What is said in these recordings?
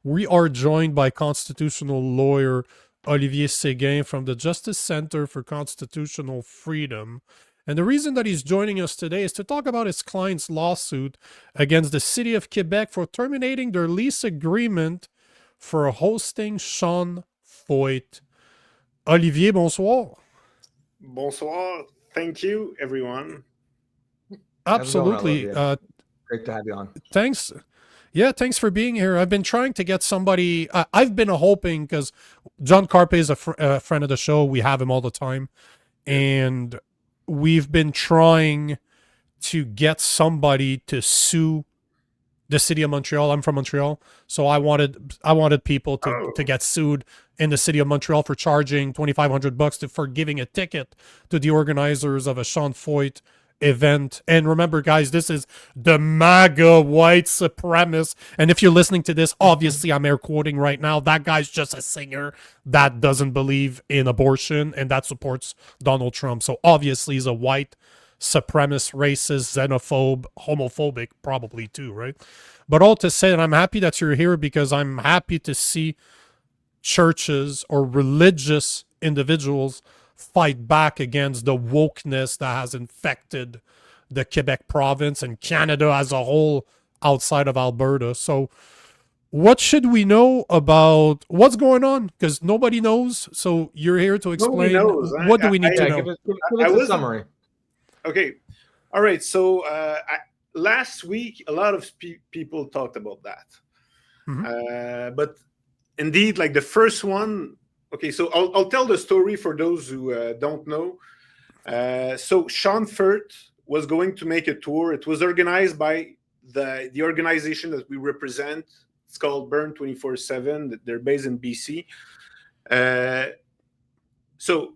We are joined by constitutional lawyer Olivier Seguin from the Justice Center for Constitutional Freedom. And the reason that he's joining us today is to talk about his client's lawsuit against the city of Quebec for terminating their lease agreement for hosting Sean Feucht. Olivier, bonsoir. Bonsoir. Thank you, everyone. Absolutely. Great to have you on. Thanks. Yeah, thanks for being here. I've been trying to get somebody. I've been hoping because John Carpe is a friend of the show. We have him all the time. And we've been trying to get somebody to sue the city of Montreal. I'm from Montreal. So I wanted people to get sued in the city of Montreal for charging $2,500 for giving a ticket to the organizers of a Sean Feucht event. And remember, guys, this is the MAGA white supremacist. And if you're listening to this, obviously I'm air quoting right now. That guy's just a singer that doesn't believe in abortion and that supports Donald Trump. So obviously he's a white supremacist, racist, xenophobe, homophobic, probably too, right? But all to say, and I'm happy that you're here because I'm happy to see churches or religious individuals fight back against the wokeness that has infected the Quebec province and Canada as a whole outside of Alberta. So what should we know about what's going on? Because nobody knows. So you're here to explain. What do we need to know? Give us a summary. Okay. All right. So last week, a lot of people talked about that. Mm-hmm. But indeed, like the first one, okay, so I'll tell the story for those who don't know. So Sean Feucht was going to make a tour. It was organized by the organization that we represent. It's called Burn 24/7. They're based in BC. So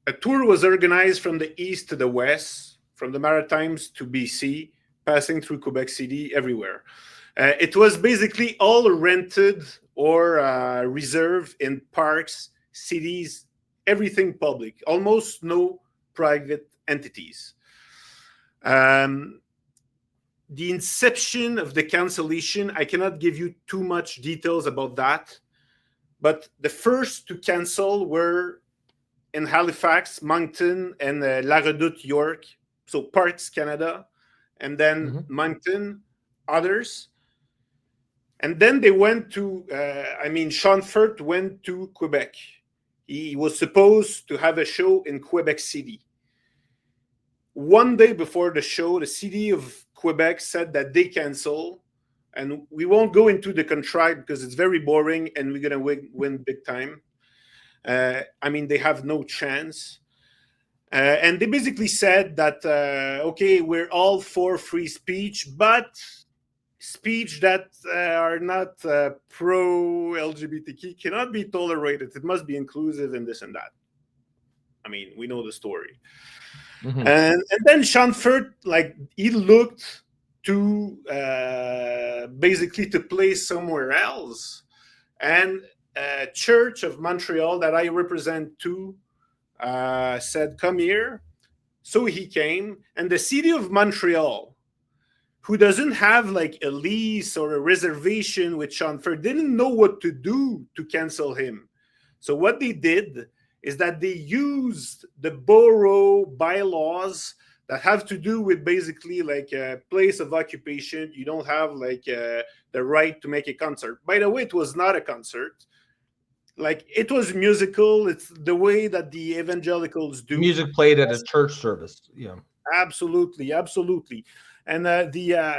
a tour was organized from the east to the west, from the Maritimes to BC, passing through Quebec City, everywhere. It was basically all rented or reserved in parks, cities, everything public, almost no private entities. The inception of the cancellation, I cannot give you too much details about that, but the first to cancel were in Halifax, Moncton, and La Redoute, York, so Parks Canada, and then Moncton, others. And then they went to, Sean Feucht went to Quebec. He was supposed to have a show in Quebec City. One day before the show, the city of Quebec said that they cancel, and we won't go into the contract because it's very boring and we're going to win big time. They have no chance. And they basically said that, okay, we're all for free speech, but speech that are not pro-LGBTQ cannot be tolerated. It must be inclusive and this and that. I mean, we know the story. Mm-hmm. And then Sean Feucht, he looked to basically to play somewhere else. And Church of Montreal that I represent too said, come here. So he came. And the city of Montreal, who doesn't have a lease or a reservation with Sean Feucht, didn't know what to do to cancel him. So what they did is that they used the borough bylaws that have to do with basically a place of occupation. You don't have the right to make a concert. By the way, it was not a concert. It was musical. It's the way that the evangelicals do. Music played at a church service. Yeah. Absolutely. And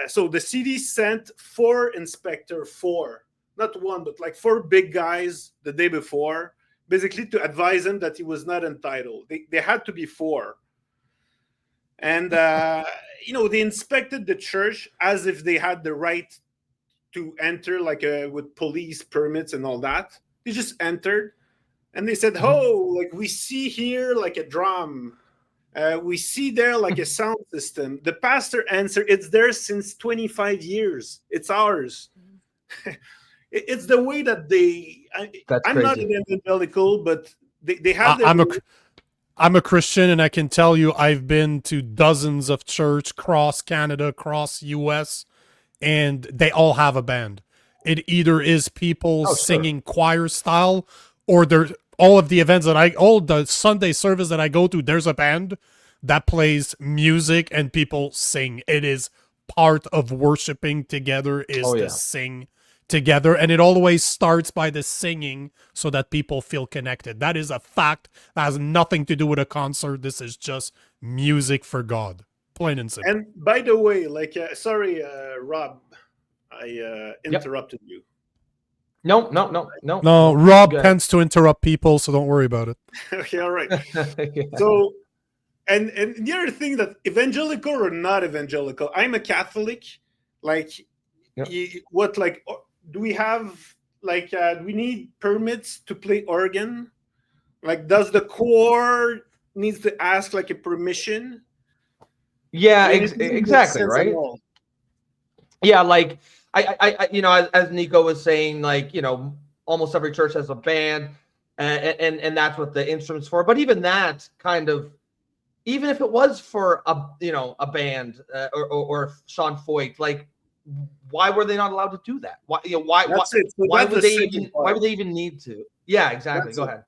so the city sent four inspectors, not one, but 4 big guys the day before, basically to advise him that he was not entitled. They had to be 4. And, they inspected the church as if they had the right to enter, with police permits and all that. They just entered and they said, we see here a drum. We see there a sound system. The pastor answered, it's there since 25 years. It's ours. It's the way that I'm crazy. Not an evangelical, but they have I'm a Christian, and I can tell you I've been to dozens of church across Canada, across US, and they all have a band. it either is people Oh, sure. singing choir style, or there's all of the events all the Sunday service that I go to, there's a band that plays music and people sing. It is part of worshiping together is Oh, to yeah. sing together, and it always starts by the singing so that people feel connected. That is a fact. That has nothing to do with a concert. This is just music for God, plain and simple. And by the way, like, sorry, Rob, I interrupted you. No. No, Rob Good. tends to interrupt people, so don't worry about it. Okay, all right. Yeah. So, and the other thing, that evangelical or not evangelical, I'm a Catholic. Like, Yep. what, like, do we have, like, do we need permits to play organ? Like, does the choir needs to ask like a permission? Yeah, I mean, it doesn't make exactly, sense at right? all. Yeah, like I you know, as Nico was saying, like, you know, almost every church has a band, and that's what the instrument's for. But even that kind of, even if it was for a band or Sean Feucht, like, why were they not allowed to do that? Why That's it. So why that's would the they second even part. why would they even need to? Yeah, exactly. That's Go it. ahead.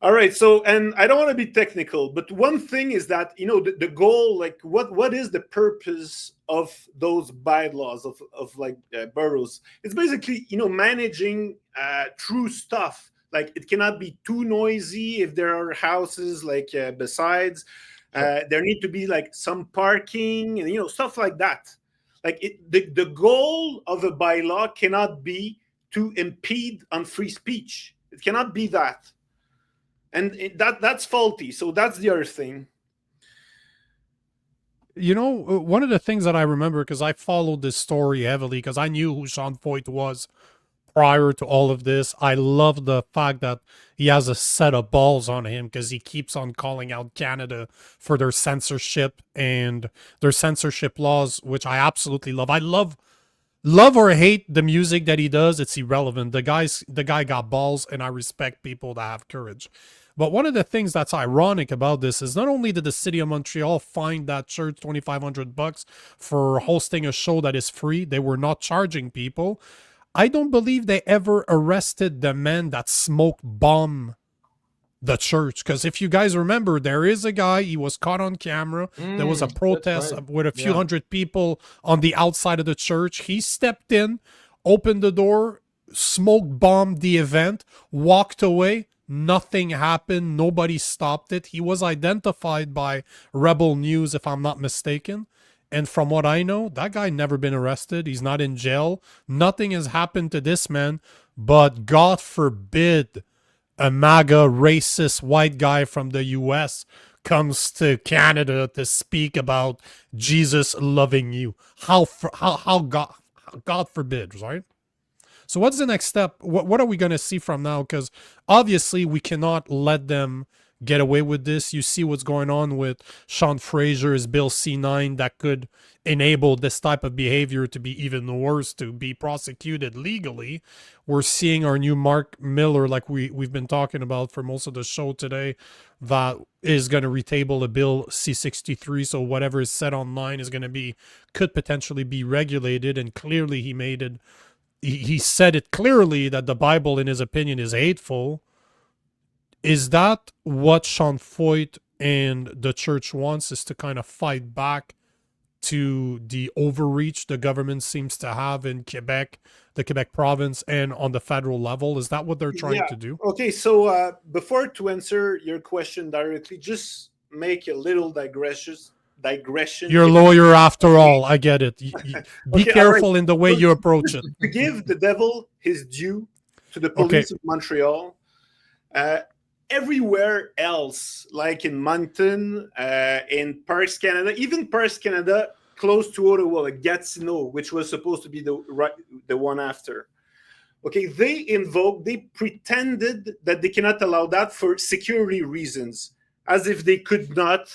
All right. So, and I don't want to be technical, but one thing is that, you know, the goal, like, what is the purpose of those bylaws of like boroughs? It's basically, you know, managing true stuff. Like, it cannot be too noisy if there are houses like besides. Sure. There need to be like some parking and, you know, stuff like that. Like, the goal of a bylaw cannot be to impede on free speech. It cannot be that. And that's faulty. So that's the other thing. You know, one of the things that I remember, because I followed this story heavily, because I knew who Sean Feucht was prior to all of this. I love the fact that he has a set of balls on him, because he keeps on calling out Canada for their censorship and their censorship laws, which I absolutely love. I love or hate the music that he does. It's irrelevant. The guy got balls, and I respect people that have courage. But one of the things that's ironic about this is not only did the city of Montreal fine that church $2,500 for hosting a show that is free, they were not charging people. I don't believe they ever arrested the man that smoke bomb the church, because if you guys remember, there is a guy, he was caught on camera. There was a protest right. with a few hundred people on the outside of the church. He stepped in, opened the door, smoke bombed the event, walked away. Nothing happened. Nobody stopped it. He was identified by Rebel News, if I'm not mistaken. And from what I know, that guy never been arrested. He's not in jail. Nothing has happened to this man. But God forbid a MAGA racist white guy from the US comes to Canada to speak about Jesus loving you. How God forbid, right? So what's the next step? What are we going to see from now? Because obviously we cannot let them get away with this. You see what's going on with Sean Fraser's Bill C9 that could enable this type of behavior to be even worse, to be prosecuted legally. We're seeing our new Mark Miller, like we've been talking about for most of the show today, that is going to retable a Bill C63. So whatever is said online is going to be, could potentially be regulated. And clearly he made it, he said it clearly that the Bible, in his opinion, is hateful. Is that what Sean Feucht and the church wants, is to kind of fight back to the overreach the government seems to have in Quebec, the Quebec province, and on the federal level? Is that what they're trying to do? Okay, so before to answer your question directly, just make a little digression. You're a lawyer after all. I get it. Be Okay, careful all right. in the way you approach it. To give the devil his due to the Okay. police of Montreal, everywhere else, like in Moncton, in Parks Canada, even Parks Canada, close to Ottawa, like Gatineau, which was supposed to be the one after. Okay, they pretended that they cannot allow that for security reasons, as if they could not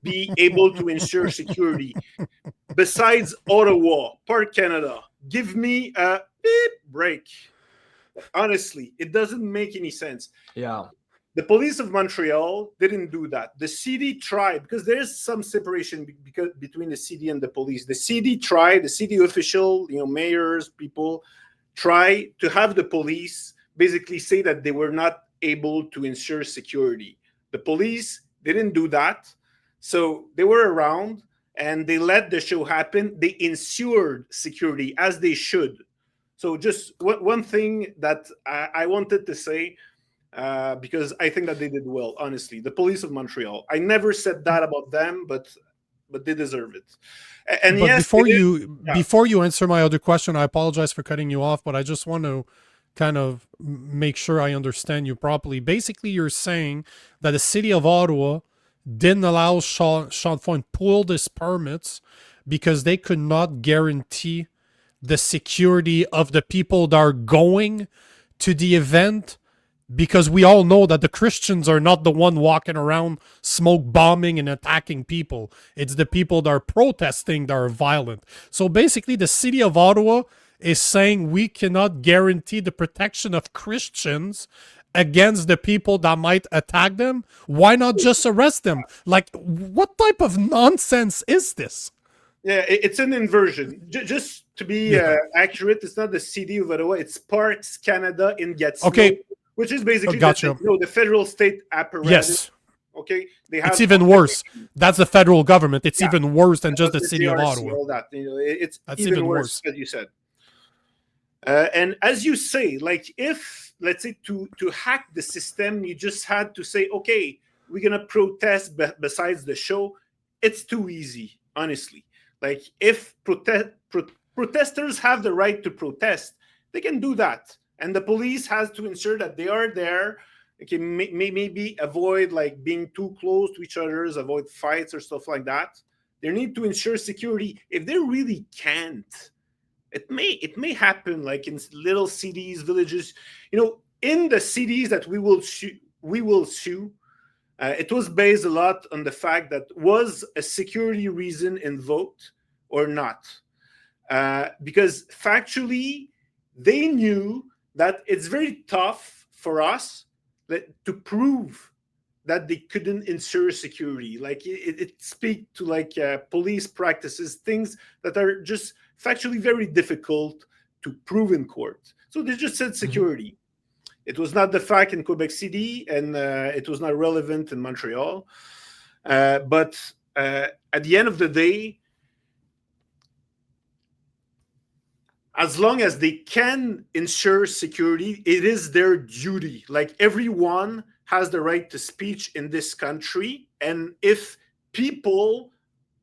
be able to ensure security. Besides Ottawa, Park Canada, give me a beep break. Honestly, it doesn't make any sense. Yeah. The police of Montreal didn't do that. The city tried, because there's some separation between the city and the police. The city tried, the city official, mayors, people try to have the police basically say that they were not able to ensure security. The police didn't do that. So they were around and they let the show happen. They ensured security as they should. So just one thing that I wanted to say, because I think that they did well, honestly. The police of Montreal. I never said that about them, but they deserve it. And but yes, before you answer my other question, I apologize for cutting you off, but I just want to kind of make sure I understand you properly. Basically, you're saying that the city of Ottawa didn't allow Sean Feucht pull his permits because they could not guarantee the security of the people that are going to the event, because we all know that the Christians are not the one walking around smoke bombing and attacking people. It's the people that are protesting that are violent. So basically the city of Ottawa is saying we cannot guarantee the protection of Christians against the people that might attack them. Why not just arrest them? Like, what type of nonsense is this? Yeah, it's an inversion. Just to be accurate, it's not the city of Ottawa, it's Parks Canada in Gatineau. Okay. Which is basically Gotcha. the federal state apparatus. Yes. Okay. They have it's even worse. That's the federal government. It's even worse than just the city of GRC, Ottawa. all that. It's That's even worse, as you said. And as you say, like, if, let's say, to hack the system, you just had to say, okay, we're going to protest besides the show. It's too easy, honestly. Like, if protesters have the right to protest, they can do that. And the police has to ensure that they are there. Okay, maybe avoid like being too close to each other, avoid fights or stuff like that. They need to ensure security. If they really can't, it may happen like in little cities, villages. In the cities that we will sue. It was based a lot on the fact that was a security reason invoked or not, because factually they knew that it's very tough for us to prove that they couldn't ensure security. Like it speaks to like police practices, things that are just factually very difficult to prove in court. So they just said security. It was not the fact in Quebec City, and it was not relevant in Montreal. But at the end of the day, as long as they can ensure security, it is their duty. Like everyone has the right to speech in this country. And if people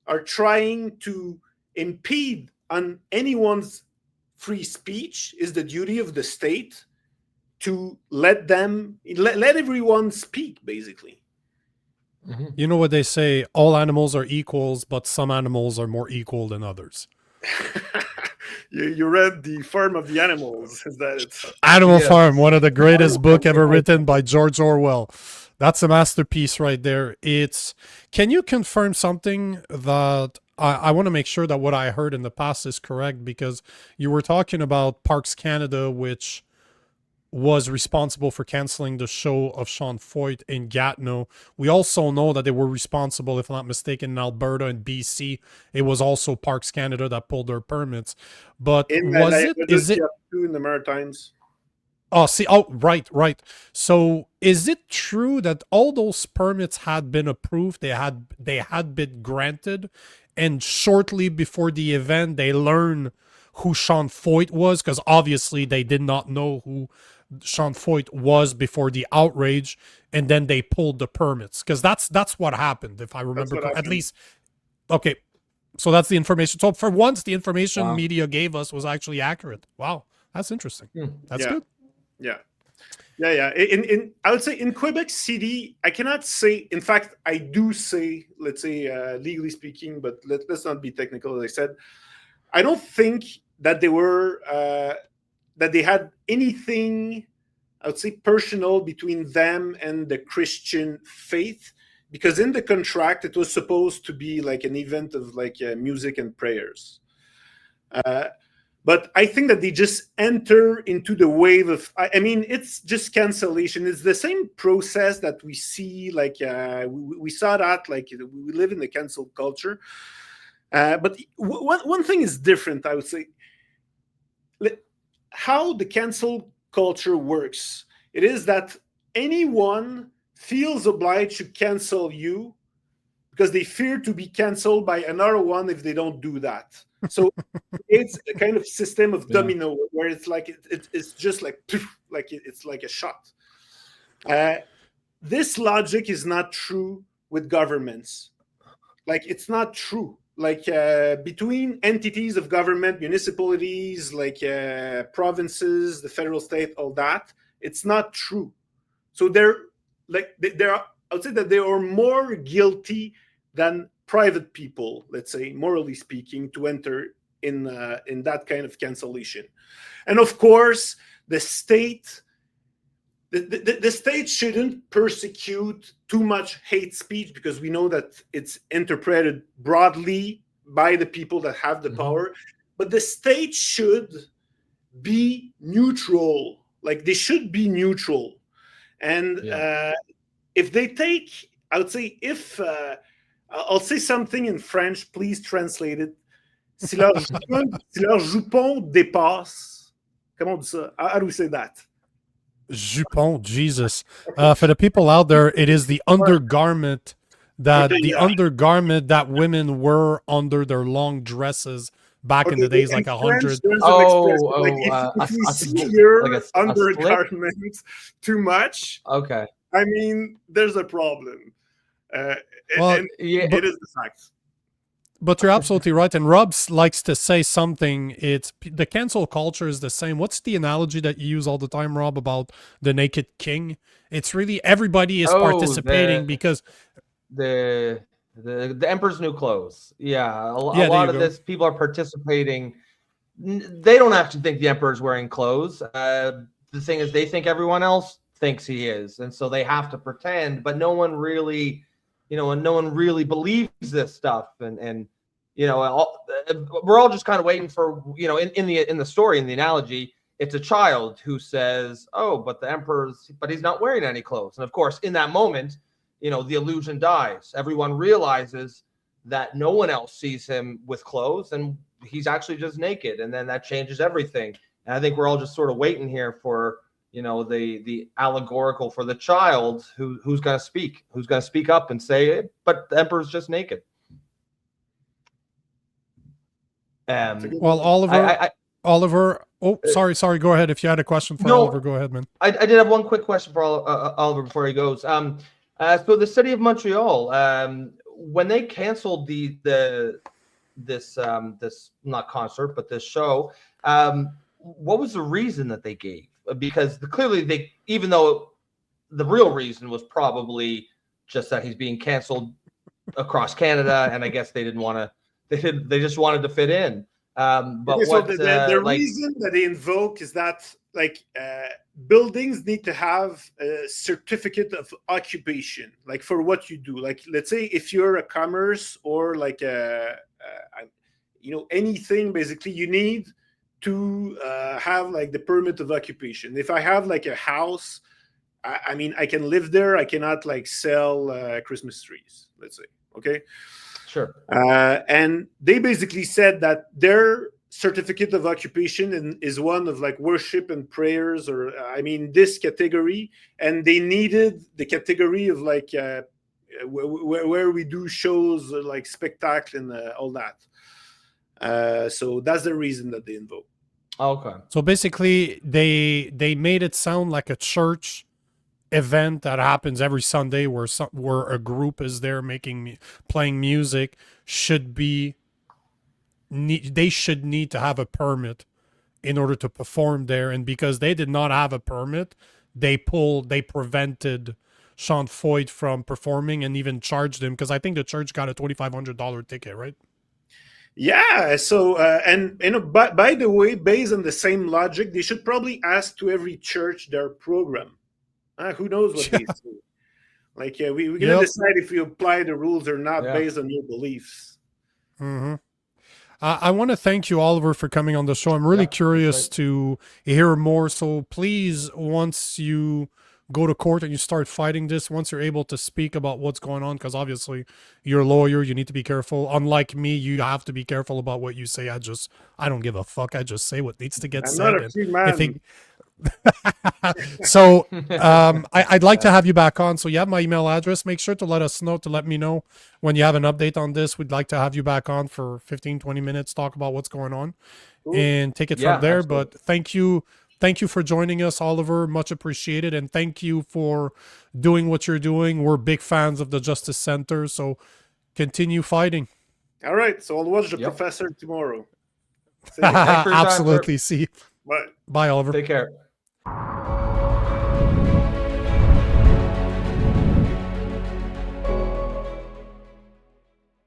are trying to impede on anyone's free speech, is the duty of the state to let everyone speak, basically. You know what they say, all animals are equals, but some animals are more equal than others. You read The Farm of the Animals. Is that it? Animal Farm, one of the greatest book ever written by George Orwell. That's a masterpiece right there. Can you confirm something that I want to make sure that what I heard in the past is correct, because you were talking about Parks Canada, which was responsible for canceling the show of Sean Feucht in Gatineau. We also know that they were responsible, if I'm not mistaken, in Alberta and BC. It was also Parks Canada that pulled their permits. But is it in the Maritimes? Right. So is it true that all those permits had been approved? They had been granted, and shortly before the event, they learned who Sean Feucht was, because obviously they did not know who Sean Feucht was before the outrage, and then they pulled the permits, because that's what happened, if I remember at least. Okay, so that's the information. So for once, the information media gave us was actually accurate. Wow, that's interesting. That's good. Yeah. I would say in Quebec City, I cannot say. In fact, I do say, let's say, legally speaking, but let's not be technical. As I said, I don't think that they were that they had anything, I would say, personal between them and the Christian faith, because in the contract it was supposed to be like an event of like music and prayers. But I think that they just enter into the wave of, I mean, it's just cancellation. It's the same process that we see, like we saw that, like we live in the cancel culture. But one thing is different, I would say. how the cancel culture works. It is that anyone feels obliged to cancel you because they fear to be canceled by another one if they don't do that. So it's a kind of system of domino where it's like it's just like it's like a shot. This logic is not true with governments. Like it's not true. Like between entities of government, municipalities, like provinces, the federal state, all that, it's not true. So they're I would say that they are more guilty than private people, let's say, morally speaking, to enter in that kind of cancellation. And of course, the state. The state shouldn't persecute too much hate speech because we know that it's interpreted broadly by the people that have the power. But the state should be neutral. Like they should be neutral. And if they take, I would say, if I'll say something in French, please translate it. Si leur jupon dépasse, comment on dit ça? How do we say that? Jupon, Jesus. For the people out there, it is the undergarment that women were under their long dresses back in the days, like 100. If you see your undergarment too much, okay, I mean, there's a problem. It is the fact. But you're absolutely right. And Rob likes to say something. It's the cancel culture is the same. What's the analogy that you use all the time, Rob, about the naked king? It's really everybody is participating because the emperor's new clothes. Yeah, a lot of this people are participating. They don't actually think the emperor's wearing clothes. The thing is, they think everyone else thinks he is, and so they have to pretend. But no one really. And no one really believes this stuff, and we're all just kind of waiting for, in the story, in the analogy, it's a child who says, "Oh, but he's not wearing any clothes," and of course, in that moment, the illusion dies. Everyone realizes that no one else sees him with clothes, and he's actually just naked, and then that changes everything. And I think we're all just sort of waiting here for. The allegorical for the child who's going to speak up and say, but the emperor's just naked. Well, Oliver. Oh, sorry. Go ahead. If you had a question for Oliver, go ahead, man. I did have one quick question for Oliver before he goes. So the city of Montreal, when they canceled this not concert, but this show, what was the reason that they gave? Because clearly even though the real reason was probably just that he's being canceled across Canada, and I guess they didn't want to, they just wanted to fit in. But so the reason that they invoke is that buildings need to have a certificate of occupation, like for what you do. Like, let's say if you're a commerce or like anything, basically you need to have like the permit of occupation. If I have like a house, I mean, I can live there. I cannot like sell Christmas trees, let's say. Okay. Sure. And they basically said that their certificate of occupation is one of like worship and prayers, or this category, and they needed the category of like where we do shows like spectacle and all that. So that's the reason that they invoke. Okay. So basically, they made it sound like a church event that happens every Sunday, where a group is there playing music. They should need to have a permit in order to perform there, and because they did not have a permit, they prevented Sean Feucht from performing and even charged him, because I think the church got a $2,500 ticket, right? Yeah. So, by the way, based on the same logic, they should probably ask to every church their program. Who knows what they do? Like, we're going to decide if we apply the rules or not based on your beliefs. Mm-hmm. I want to thank you, Oliver, for coming on the show. I'm really curious to hear more. So please, once you go to court and you start fighting this, once you're able to speak about what's going on, because obviously you're a lawyer, you need to be careful. Unlike me, you have to be careful about what you say. I don't give a fuck. I just say what needs to get I'm said. not a free man. So I'd like to have you back on. So you have my email address. Make sure to let me know when you have an update on this. We'd like to have you back on for 15-20 minutes, talk about what's going on, and take it from there. Absolutely. But thank you for joining us, Oliver. Much appreciated. And thank you for doing what you're doing. We're big fans of the Justice Center, so continue fighting. All right, so I'll watch the professor tomorrow. Absolutely. See you. Bye. Bye, Oliver. Take care.